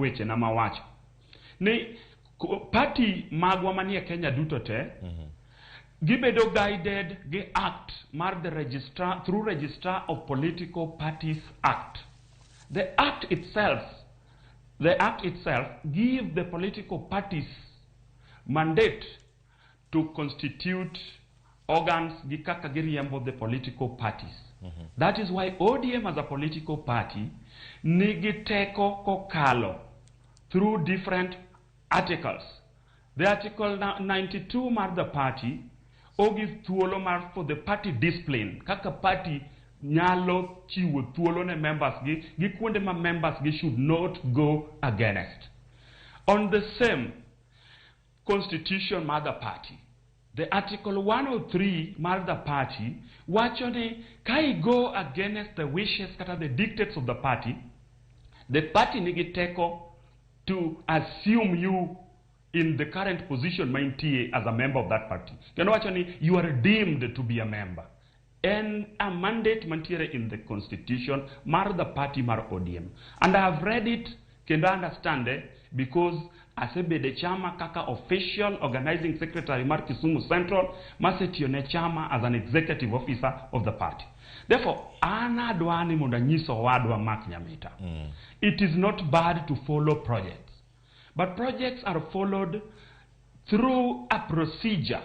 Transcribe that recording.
weche na mawacho ni party magwa manie Kenya duto te gibedo guided gi act mar the registrar through Registrar of Political Parties Act. The act itself gives the political parties mandate to constitute organs gi kaka giriembo the political parties. That is why ODM as a political party nigi teko kokalo through different articles. The article 92 mar the party give thuolo mar for the party discipline kaka party nyalo chiwo thuolo ne members gi kuonde ma members gi should not go against. On the same constitution mar the party, the article 103 mar the party wacho ni kai go against the wishes kata the dictates of the party nigi teko to assume you in the current position ma Nitie as a member of that party. Kendo wacho ni you are deemed to be a member. And a mandate mantiere in the constitution mar the party mar ODM. And I have read it, kendo understand it, because asebede chama kaka official organizing secretary mar Kisumu Central, masetiyo ne chama as an executive officer of the party. Therefore, ana dwani mondo nyiso wadwa Mark Nyamita. It is not bad to follow projects, but projects are followed through a procedure